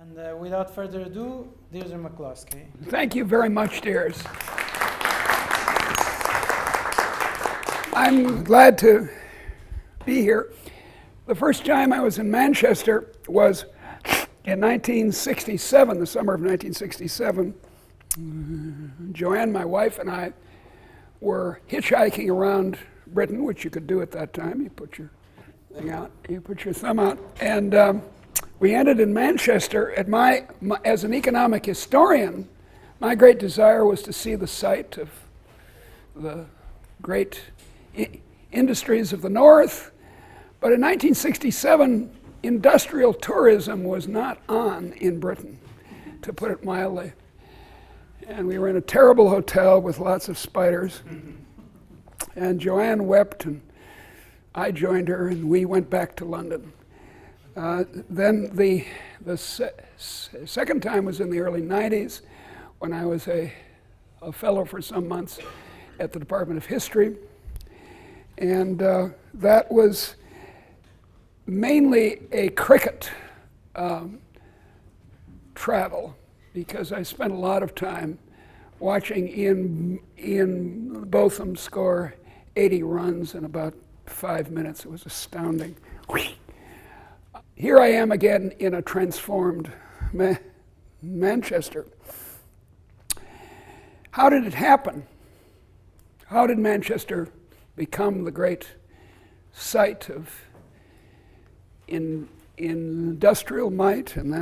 And without further ado, Deirdre McCloskey. Thank you very much, dears. I'm glad to be here. The first time I was in Manchester was in 1967, the summer of 1967. Joanne, my wife, and I were hitchhiking around Britain, which you could do at that time. You put your thing out, you put your thumb out, and we ended in Manchester. As an economic historian, my great desire was to see the site of the great industries of the North. But in 1967, industrial tourism was not on in Britain, to put it mildly. And we were in a terrible hotel with lots of spiders. And Joanne wept, and I joined her, and we went back to London. Then the second time was in the early 90s, when I was a fellow for some months at the Department of History. And that was mainly a cricket travel, because I spent a lot of time watching Ian Botham score 80 runs in about 5 minutes. It was astounding. Here I am again in a transformed Manchester. How did it happen? How did Manchester become the great site of industrial might, and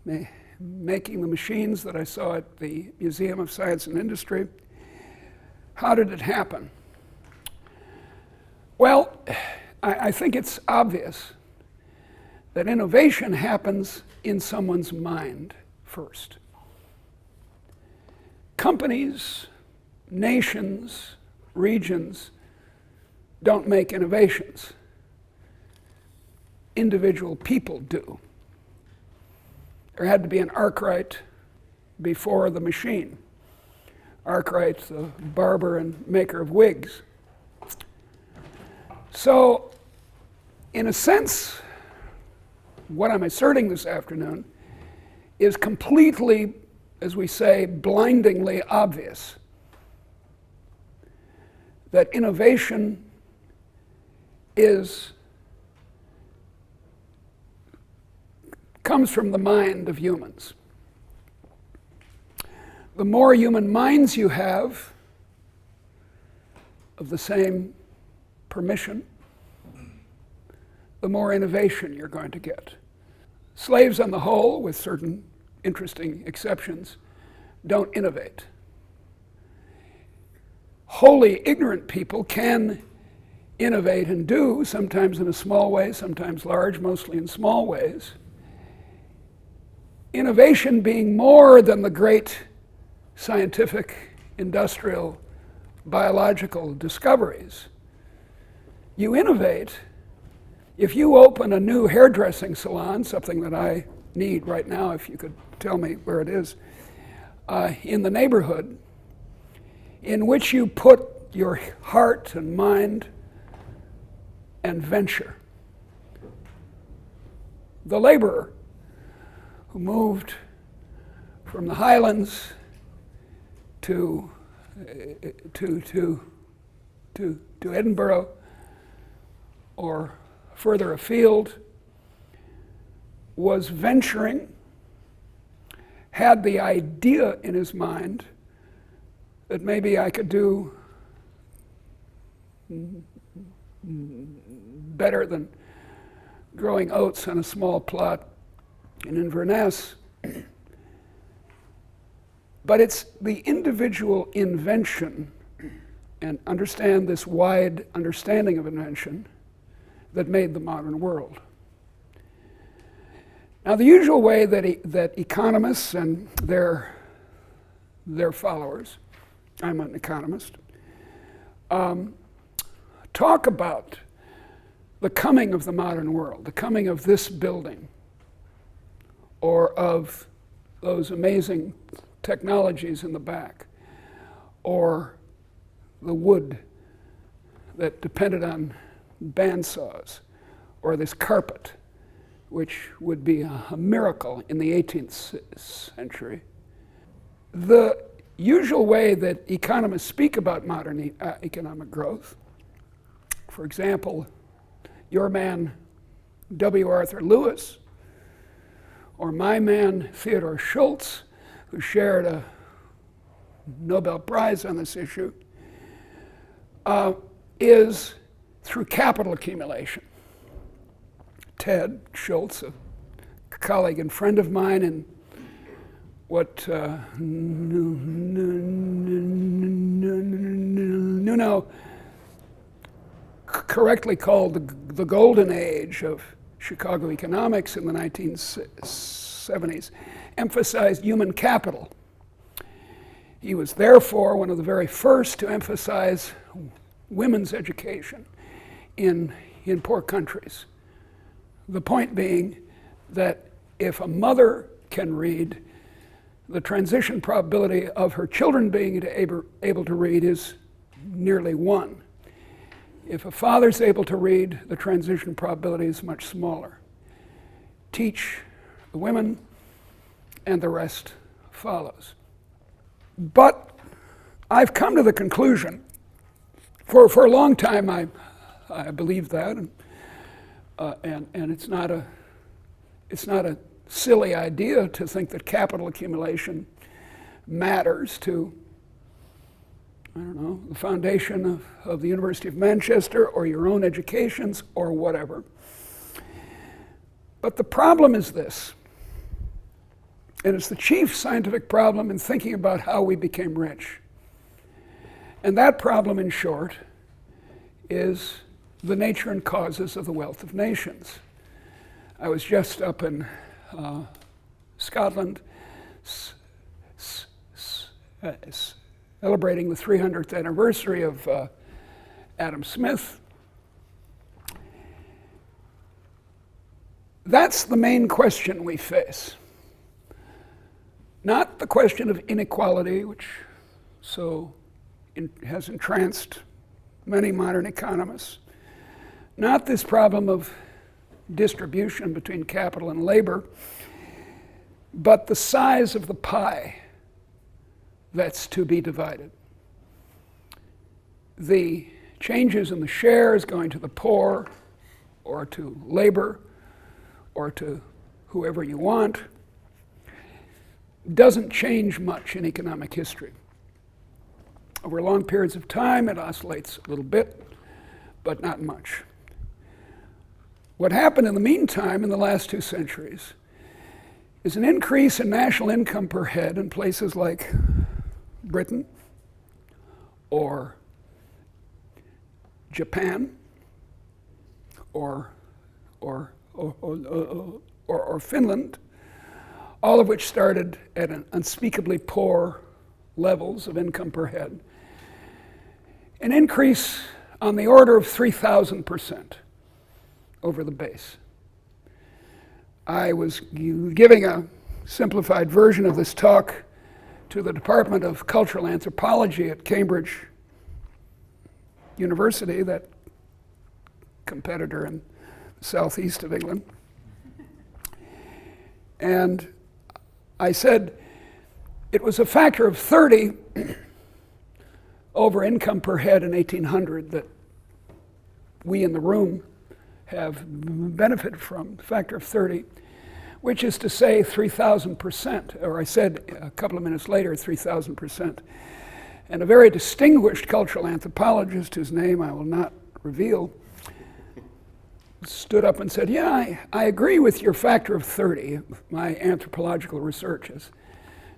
then making the machines that I saw at the Museum of Science and Industry? How did it happen? Well, I think it's obvious that innovation happens in someone's mind first. Companies, nations, regions don't make innovations. Individual people do. There had to be an Arkwright before the machine. Arkwright, the barber and maker of wigs. So, in a sense, what I'm asserting this afternoon is completely, as we say, blindingly obvious. That innovation comes from the mind of humans. The more human minds you have of the same permission, the more innovation you're going to get. Slaves on the whole, with certain interesting exceptions, don't innovate. Wholly ignorant people can innovate and do, sometimes in a small way, sometimes large, mostly in small ways. Innovation being more than the great scientific, industrial, biological discoveries. You innovate. If you open a new hairdressing salon, something that I need right now, if you could tell me where it is, in the neighborhood, in which you put your heart and mind and venture. The laborer who moved from the highlands to Edinburgh or further afield was venturing, had the idea in his mind that maybe I could do better than growing oats on a small plot in Inverness. But it's the individual invention, and understand this wide understanding of invention, that made the modern world. Now, the usual way that economists and their followers, I'm an economist, talk about the coming of the modern world, the coming of this building, or of those amazing technologies in the back, or the wood that depended on bandsaws, or this carpet which would be a miracle in the 18th century. The usual way that economists speak about modern economic growth, for example, your man W. Arthur Lewis, or my man Theodore Schultz, who shared a Nobel Prize on this issue, is through capital accumulation. Ted Schultz, a colleague and friend of mine in what Nuno correctly called the golden age of Chicago economics in the 1970s, emphasized human capital. He was therefore one of the very first to emphasize women's education in poor countries. The point being that if a mother can read, the transition probability of her children being able to read is nearly 1. If a father's able to read, the transition probability is much smaller. Teach the women, and the rest follows. But I've come to the conclusion, for a long time I believed that, and it's not a silly idea to think that capital accumulation matters to, I don't know, the foundation of the University of Manchester or your own educations or whatever. But the problem is this, and it's the chief scientific problem in thinking about how we became rich. And that problem, in short, is the nature and causes of the wealth of nations. I was just up in Scotland celebrating the 300th anniversary of Adam Smith. That's the main question we face. Not the question of inequality, which has entranced many modern economists. Not this problem of distribution between capital and labor, but the size of the pie that's to be divided. The changes in the shares going to the poor, or to labor, or to whoever you want, doesn't change much in economic history. Over long periods of time, it oscillates a little bit, but not much. What happened in the meantime in the last 2 centuries is an increase in national income per head in places like Britain or Japan or Finland, all of which started at unspeakably poor levels of income per head. An increase on the order of 3,000% over the base. I was giving a simplified version of this talk to the Department of Cultural Anthropology at Cambridge University, that competitor in the southeast of England. And I said it was a factor of 30 over income per head in 1800 that we in the room have benefited from, factor of 30, which is to say 3,000%, or I said a couple of minutes later 3,000%. And a very distinguished cultural anthropologist, whose name I will not reveal, stood up and said, yeah, I agree with your factor of 30. My anthropological research has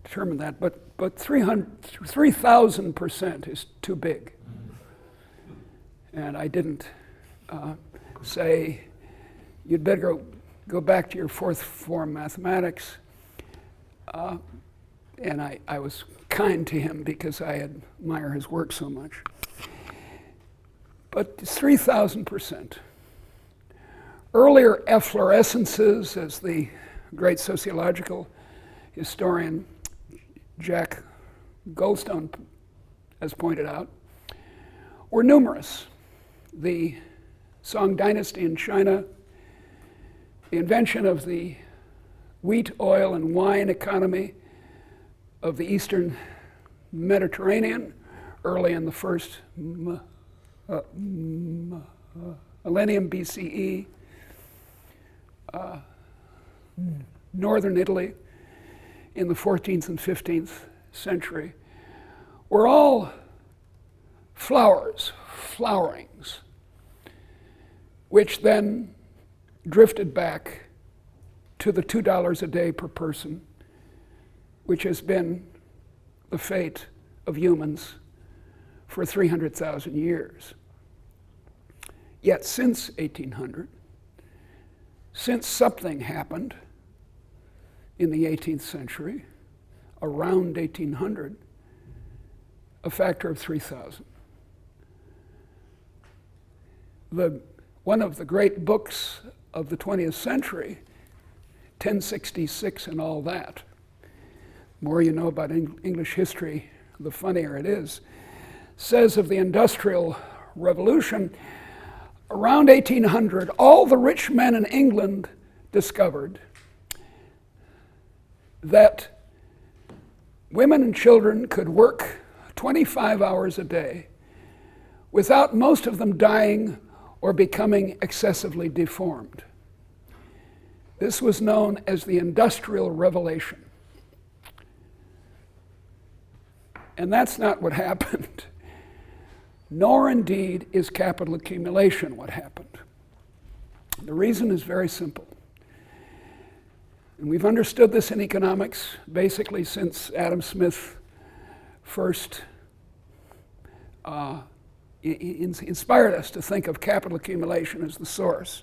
determined that, but 3,000% is too big. And I didn't say, you'd better go back to your 4th form mathematics. And I was kind to him because I admire his work so much. But it's 3,000%. Earlier efflorescences, as the great sociological historian Jack Goldstone has pointed out, were numerous. The Song dynasty in China the invention of the wheat, oil, and wine economy of the Eastern Mediterranean early in the first millennium BCE, northern Italy in the 14th and 15th century, were all flowerings, which then drifted back to the $2 a day per person, which has been the fate of humans for 300,000 years. Yet since 1800, since something happened in the 18th century, around 1800, a factor of 3,000. One of the great books of the 20th century, 1066 and all that, the more you know about English history, the funnier it is, says of the Industrial Revolution, around 1800, all the rich men in England discovered that women and children could work 25 hours a day without most of them dying or becoming excessively deformed. This was known as the Industrial Revolution. And that's not what happened. Nor indeed is capital accumulation what happened. The reason is very simple. And we've understood this in economics basically since Adam Smith first inspired us to think of capital accumulation as the source.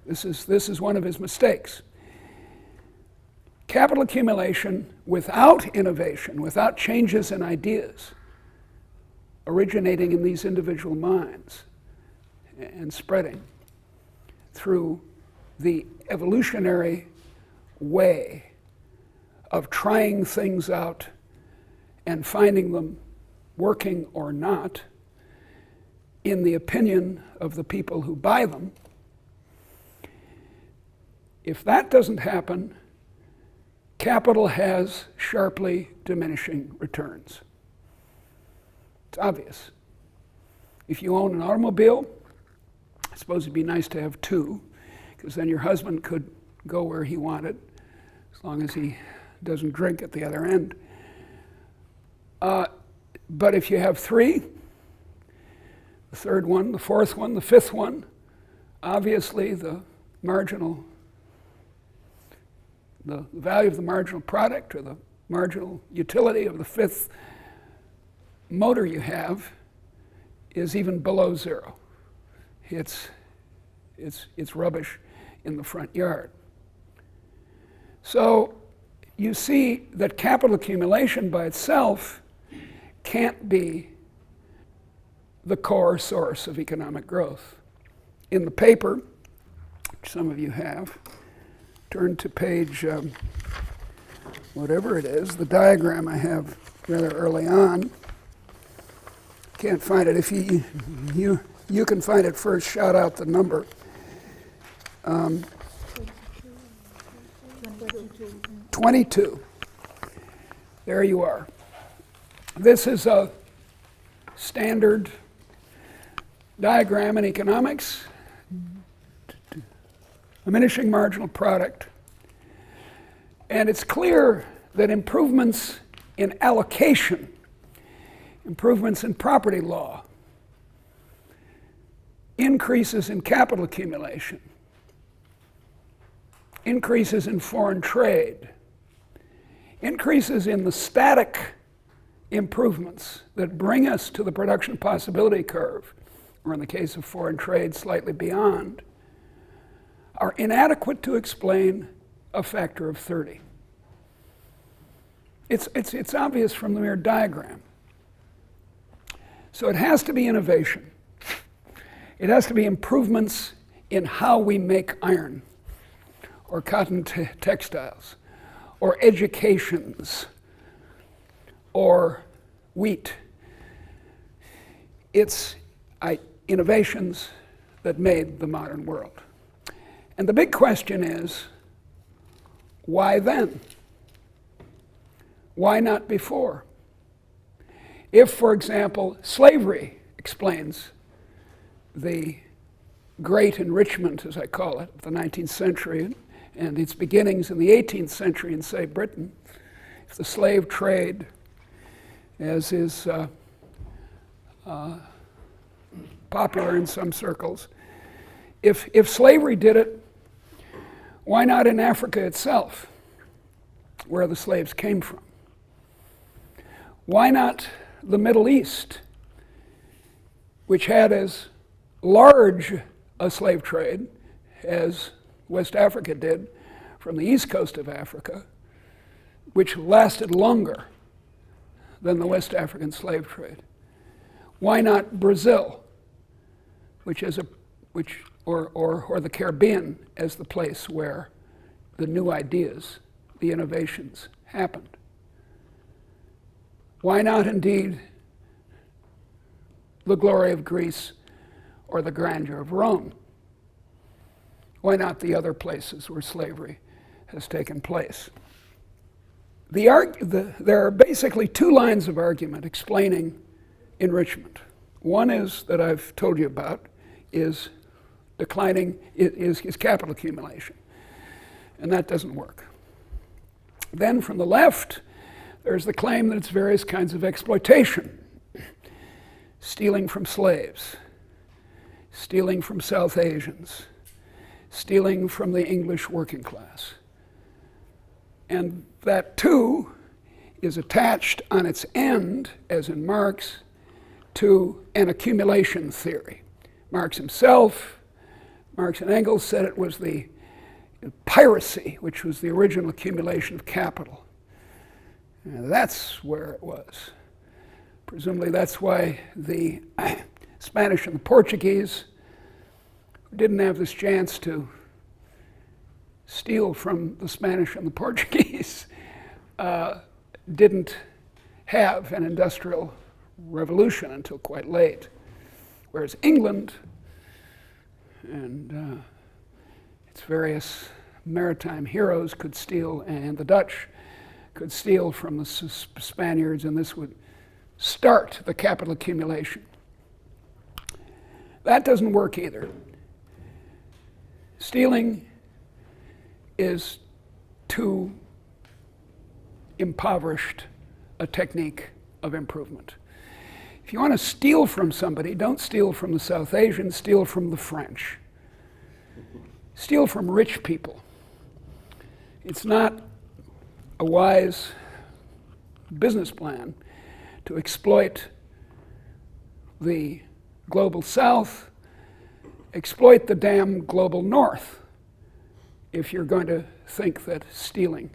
This is one of his mistakes. Capital accumulation without innovation, without changes in ideas, originating in these individual minds and spreading through the evolutionary way of trying things out and finding them working or not, in the opinion of the people who buy them. If that doesn't happen, capital has sharply diminishing returns. It's obvious. If you own an automobile, I suppose it'd be nice to have two, because then your husband could go where he wanted, as long as he doesn't drink at the other end. But if you have three, the third one, the fourth one, the fifth one, obviously the value of the marginal product or the marginal utility of the fifth motor you have is even below zero. It's rubbish in the front yard. So you see that capital accumulation by itself can't be the core source of economic growth. In the paper, which some of you have, turn to page whatever it is, the diagram I have rather early on. Can't find it. If you can find it first, shout out the number. 22. There you are. This is a standard diagram in economics, diminishing marginal product. And it's clear that improvements in allocation, improvements in property law, increases in capital accumulation, increases in foreign trade, increases in the static improvements that bring us to the production possibility curve, or in the case of foreign trade, slightly beyond, are inadequate to explain a factor of 30. It's obvious from the mere diagram. So it has to be innovation. It has to be improvements in how we make iron, or cotton textiles, or educations, or wheat. It's innovations that made the modern world. And the big question is, why then? Why not before? If, for example, slavery explains the great enrichment, as I call it, of the 19th century and its beginnings in the 18th century in, say, Britain, if the slave trade, as is popular in some circles, if slavery did it, why not in Africa itself, where the slaves came from? Why not the Middle East, which had as large a slave trade as West Africa did from the east coast of Africa, which lasted longer than the West African slave trade? Why not Brazil, or the Caribbean as the place where the new ideas, the innovations happened? Why not indeed the glory of Greece or the grandeur of Rome? Why not the other places where slavery has taken place? There are basically two lines of argument explaining enrichment. One is, that I've told you about, is declining, is capital accumulation. And that doesn't work. Then from the left, there's the claim that it's various kinds of exploitation. Stealing from slaves, stealing from South Asians, stealing from the English working class. And that too is attached on its end, as in Marx, to an accumulation theory. Marx himself, Marx and Engels said it was the piracy, which was the original accumulation of capital. And that's where it was. Presumably that's why the Spanish and the Portuguese, who didn't have this chance to steal from the Spanish and the Portuguese, didn't have an industrial revolution until quite late. Whereas England and its various maritime heroes could steal, and the Dutch could steal from the Spaniards, and this would start the capital accumulation. That doesn't work either. Stealing is too impoverished a technique of improvement. If you want to steal from somebody, don't steal from the South Asians, steal from the French. Steal from rich people. It's not a wise business plan to exploit the global South, exploit the damn global North, if you're going to think that stealing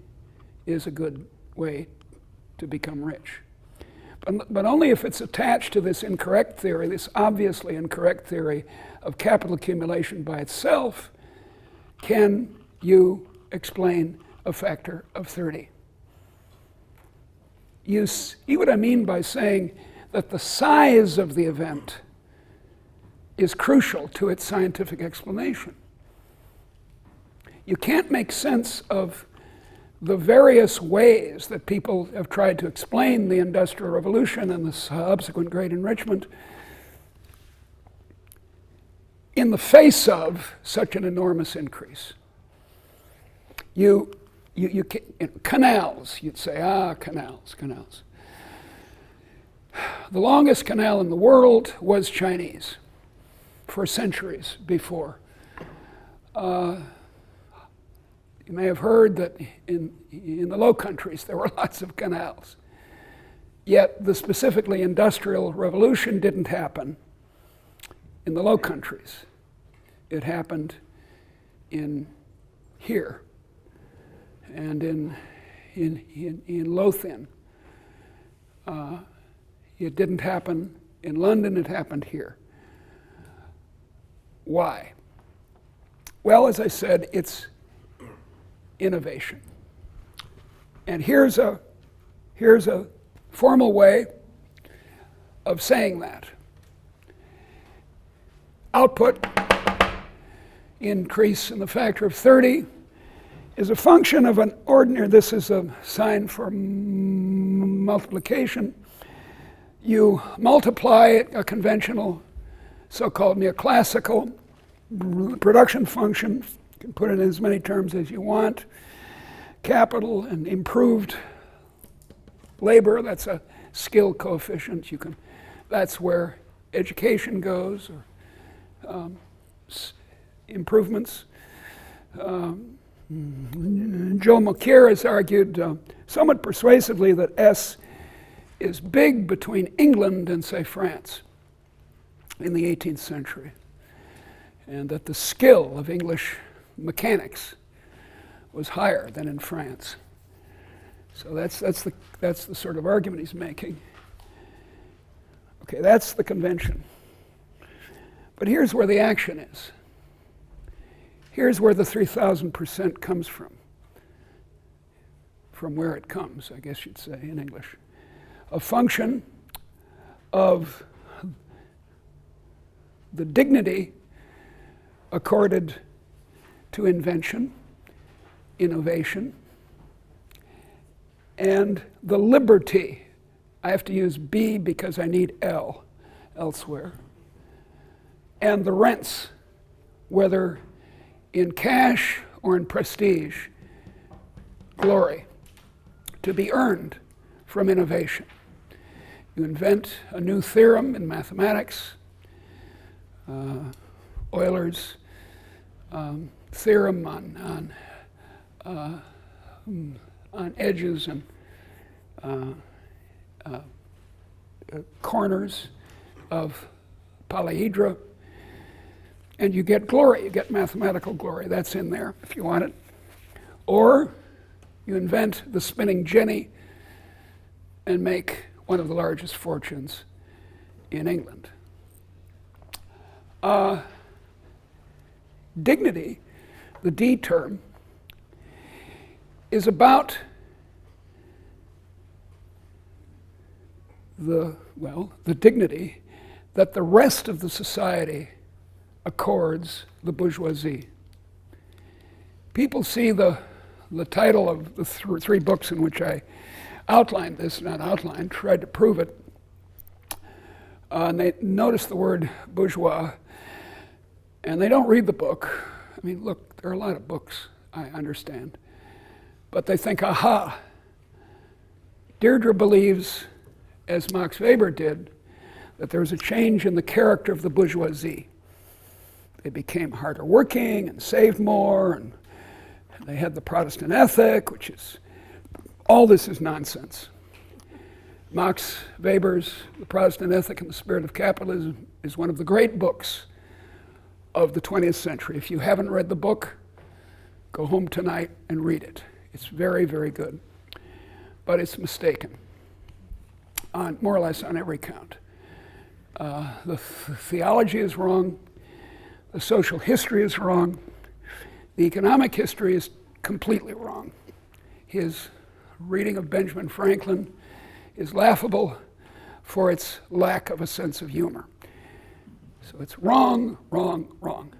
is a good way to become rich. But only if it's attached to this incorrect theory, this obviously incorrect theory of capital accumulation by itself, can you explain a factor of 30. You see what I mean by saying that the size of the event is crucial to its scientific explanation. You can't make sense of the various ways that people have tried to explain the Industrial Revolution and the subsequent Great Enrichment in the face of such an enormous increase. Canals, you'd say, canals. The longest canal in the world was Chinese for centuries before. You may have heard that in the Low Countries there were lots of canals. Yet the specifically Industrial Revolution didn't happen in the Low Countries. It happened in here and in Lothian. It didn't happen in London, it happened here. Why? Well, as I said, it's innovation. And here's a formal way of saying that. Output increase in the factor of 30 is a function of an ordinary, this is a sign for multiplication. You multiply a conventional, so-called neoclassical production function. You can put it in as many terms as you want. Capital and improved labor, that's a skill coefficient. That's where education goes, or improvements. Joe Mulcair has argued somewhat persuasively that S is big between England and, say, France in the 18th century, and that the skill of English mechanics was higher than in France. So that's the sort of argument he's making. Okay, that's the convention. But here's where the action is. Here's where the 3,000% comes from where it comes, I guess you'd say in English. A function of the dignity accorded to invention, innovation, and the liberty. I have to use B because I need L elsewhere. And the rents, whether in cash or in prestige, glory, to be earned from innovation. You invent a new theorem in mathematics, Euler's theorem on edges and corners of polyhedra, and you get glory, you get mathematical glory. That's in there if you want it. Or you invent the spinning jenny and make one of the largest fortunes in England. Dignity, the D term, is about the dignity that the rest of the society accords the bourgeoisie. People see the title of the three books in which I outlined this, tried to prove it, and they notice the word bourgeois, and they don't read the book. I mean, look, there are a lot of books, I understand, but they think, aha, Deirdre believes, as Max Weber did, that there was a change in the character of the bourgeoisie. They became harder working and saved more, and they had the Protestant ethic, which is, all this is nonsense. Max Weber's The Protestant Ethic and the Spirit of Capitalism is one of the great books of the 20th century. If you haven't read the book, go home tonight and read it. It's very, very good. But it's mistaken, more or less on every count. The theology is wrong. The social history is wrong. The economic history is completely wrong. His reading of Benjamin Franklin is laughable for its lack of a sense of humor. So it's wrong, wrong, wrong.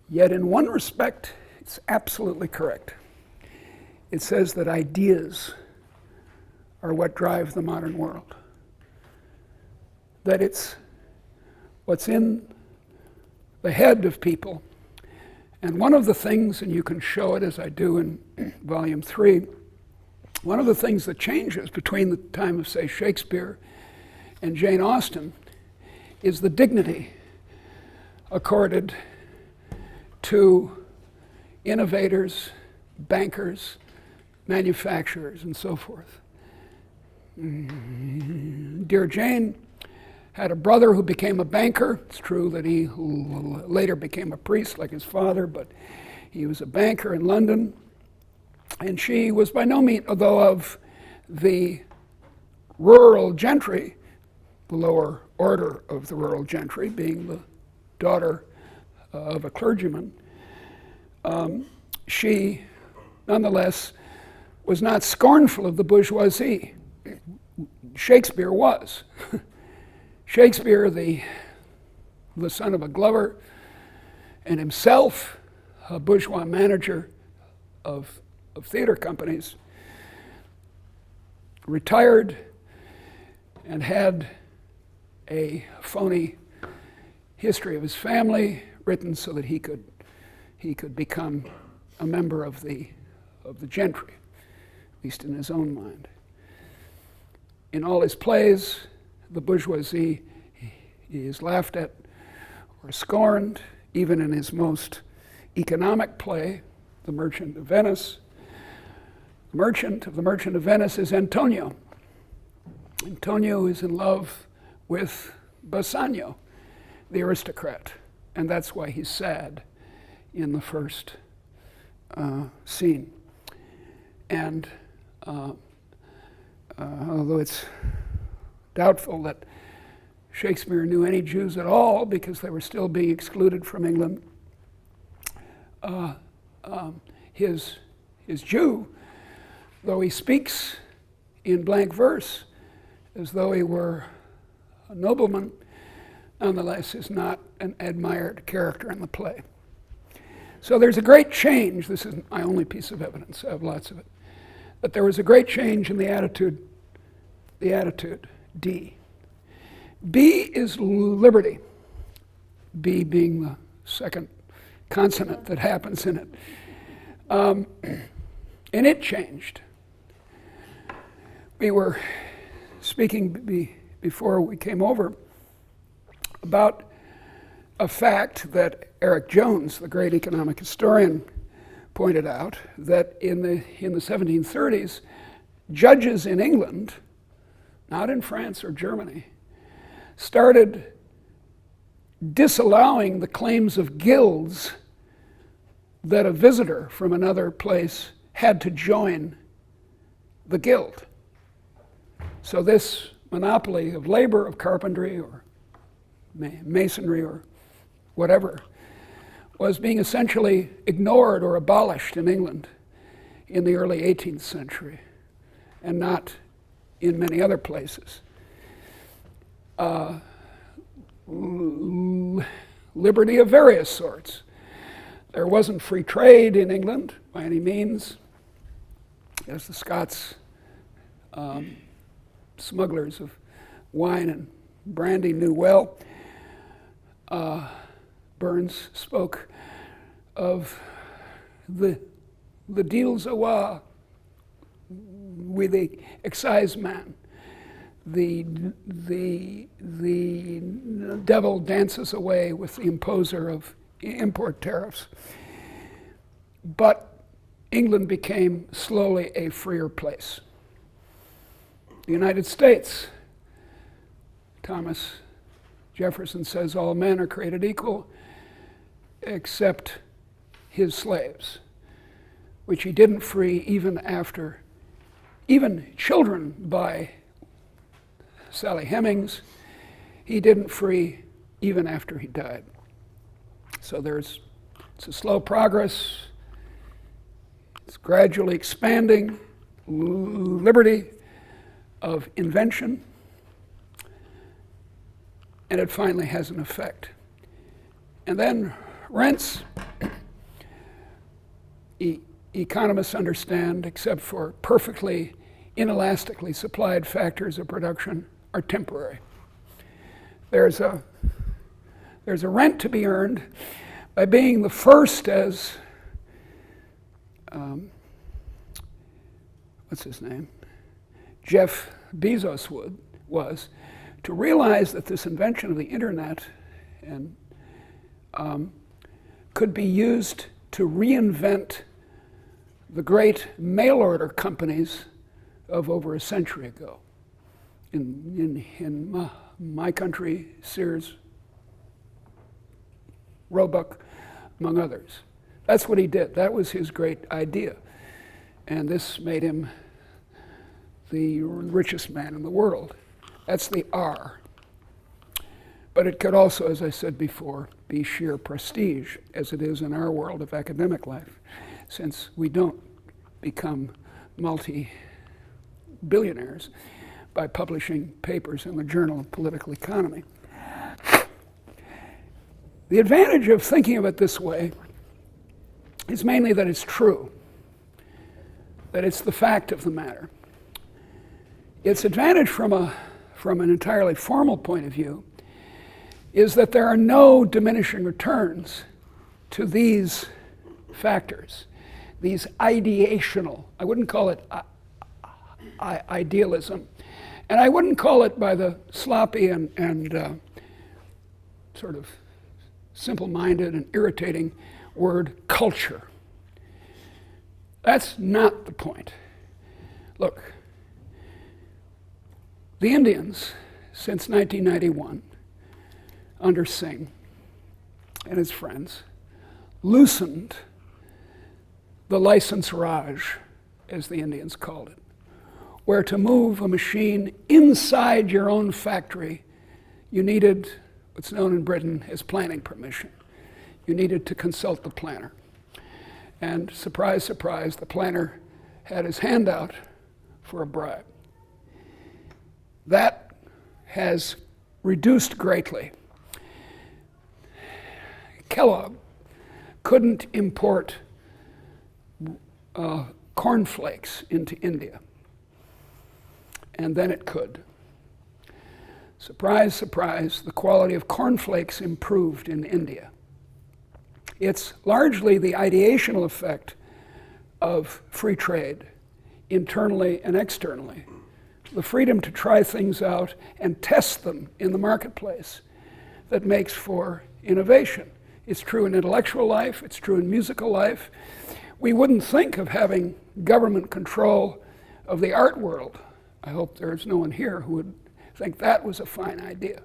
Yet in one respect, it's absolutely correct. It says that ideas are what drive the modern world. That it's what's in the head of people. And one of the things, and you can show it as I do in volume 3, one of the things that changes between the time of, say, Shakespeare and Jane Austen is the dignity accorded to innovators, bankers, manufacturers, and so forth. Dear Jane had a brother who became a banker. It's true that he later became a priest like his father, but he was a banker in London. And she was by no means, although of the rural gentry, the lower order of the rural gentry, being the daughter of a clergyman, she nonetheless was not scornful of the bourgeoisie. Shakespeare was. Shakespeare, the son of a glover and himself a bourgeois manager of theater companies, retired and had a phony history of his family written so that he could become a member of the gentry, at least in his own mind. In all his plays, the bourgeoisie is laughed at or scorned, even in his most economic play, The Merchant of Venice. The Merchant of Venice is Antonio. Antonio is in love with Bassanio, the aristocrat, and that's why he's sad in the first scene. And although it's doubtful that Shakespeare knew any Jews at all because they were still being excluded from England, his Jew, though he speaks in blank verse as though he were a nobleman, nonetheless is not an admired character in the play. So there's a great change. This isn't my only piece of evidence. I have lots of it. But there was a great change in the attitude D. B is liberty, B being the second consonant that happens in it. And it changed. We were speaking before we came over about a fact that Eric Jones, the great economic historian, pointed out, that in the 1730s, judges in England, not in France or Germany, started disallowing the claims of guilds that a visitor from another place had to join the guild. So this monopoly of labor, of carpentry or masonry or whatever, was being essentially ignored or abolished in England in the early 18th century, and not in many other places. Liberty of various sorts. There wasn't free trade in England by any means, as the Scots, smugglers of wine and brandy, knew well. Burns spoke of the deals awa with the exciseman. The devil dances away with the imposer of import tariffs. But England became slowly a freer place. The United States, Thomas Jefferson says all men are created equal except his slaves, which he didn't free even children by Sally Hemings, he didn't free even after he died. So it's a slow progress. It's gradually expanding liberty of invention, and it finally has an effect. And then rents, economists understand, except for perfectly inelastically supplied factors of production, are temporary. There's a rent to be earned by being the first, as what's his name? Jeff Bezos was, to realize that this invention of the internet and could be used to reinvent the great mail order companies of over a century ago. In my country, Sears, Roebuck, among others. That's what he did. That was his great idea. And this made him the richest man in the world. That's the R. But it could also, as I said before, be sheer prestige, as it is in our world of academic life, since we don't become multi-billionaires by publishing papers in the Journal of Political Economy. The advantage of thinking of it this way is mainly that it's true, that it's the fact of the matter. Its advantage from an entirely formal point of view is that there are no diminishing returns to these factors, these ideational, I wouldn't call it idealism, and I wouldn't call it by the sloppy and sort of simple-minded and irritating word culture. That's not the point. Look, the Indians, since 1991, under Singh and his friends, loosened the license raj, as the Indians called it, where to move a machine inside your own factory, you needed what's known in Britain as planning permission. You needed to consult the planner. And surprise, surprise, the planner had his hand out for a bribe. That has reduced greatly. Kellogg couldn't import cornflakes into India, and then it could. Surprise, surprise, the quality of cornflakes improved in India. It's largely the ideational effect of free trade, internally and externally, the freedom to try things out and test them in the marketplace that makes for innovation. It's true in intellectual life, it's true in musical life. We wouldn't think of having government control of the art world. I hope there's no one here who would think that was a fine idea.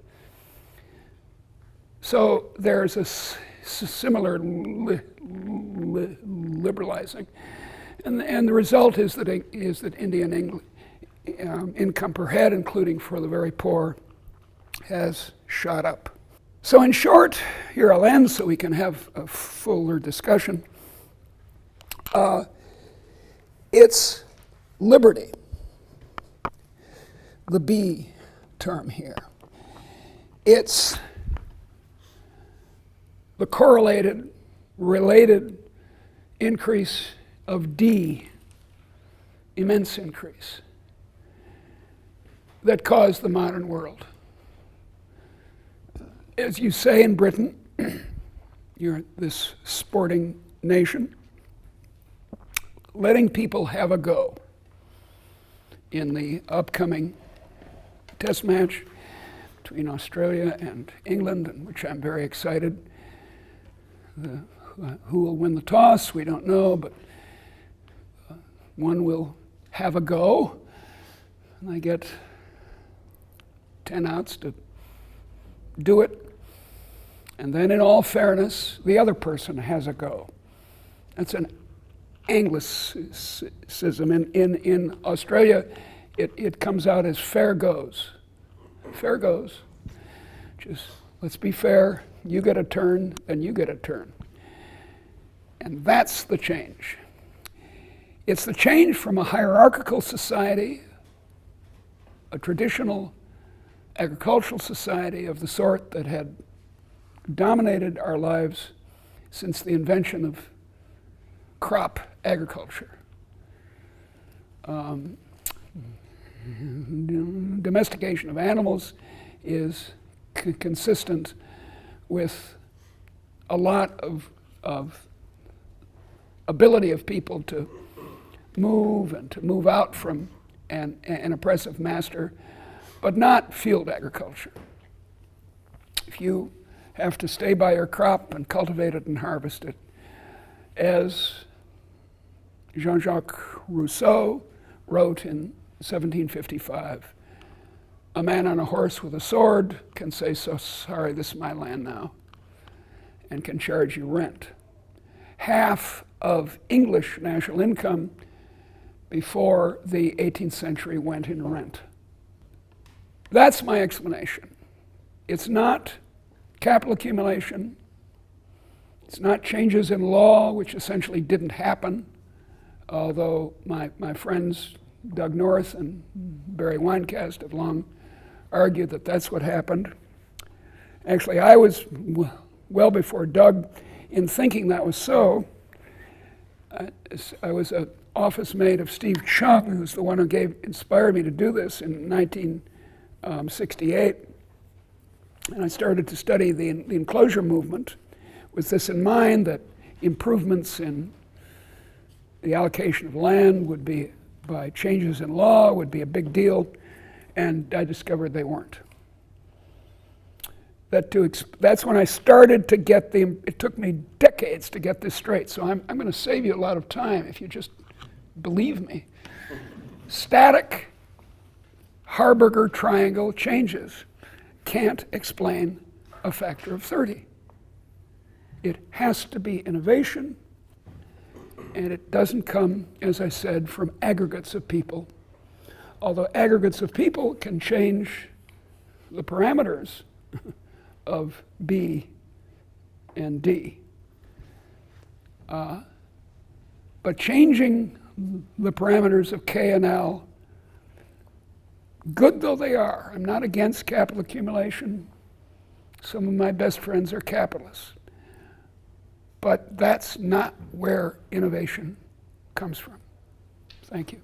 So there's a similar liberalizing, and the result is that Indian income per head, including for the very poor, has shot up. So in short, here I'll end so we can have a fuller discussion. It's liberty, the B term here. It's the correlated, related increase of D, immense increase, that caused the modern world. As you say in Britain, you're this sporting nation, letting people have a go in the upcoming test match between Australia and England, in which I'm very excited. Who will win the toss, we don't know, but one will have a go, and I get 10 outs to do it. And then in all fairness, the other person has a go. That's an Anglicism. In Australia, it comes out as fair goes. Fair goes. Just let's be fair. You get a turn, then you get a turn. And that's the change. It's the change from a hierarchical society, a traditional agricultural society of the sort that had dominated our lives since the invention of crop agriculture. Domestication of animals is consistent with a lot of ability of people to move and to move out from an oppressive master, but not field agriculture. If you have to stay by your crop and cultivate it and harvest it, as Jean-Jacques Rousseau wrote in 1755, a man on a horse with a sword can say, "So sorry, this is my land now," and can charge you rent. Half of English national income before the 18th century went in rent. That's my explanation. It's not capital accumulation. It's not changes in law, which essentially didn't happen, although my friends Doug North and Barry Winecast have long argued that that's what happened. Actually, I was well before Doug in thinking that was so. I was an office mate of Steve Chung, who's the one who inspired me to do this in 1968. And I started to study the enclosure movement with this in mind, that improvements in the allocation of land would be, by changes in law, would be a big deal, and I discovered they weren't. That's when I started to get it took me decades to get this straight, so I'm going to save you a lot of time if you just believe me. Static Harburger triangle changes can't explain a factor of 30. It has to be innovation, and it doesn't come, as I said, from aggregates of people. Although aggregates of people can change the parameters of B and D. But changing the parameters of K and L, good though they are, I'm not against capital accumulation. Some of my best friends are capitalists. But that's not where innovation comes from. Thank you.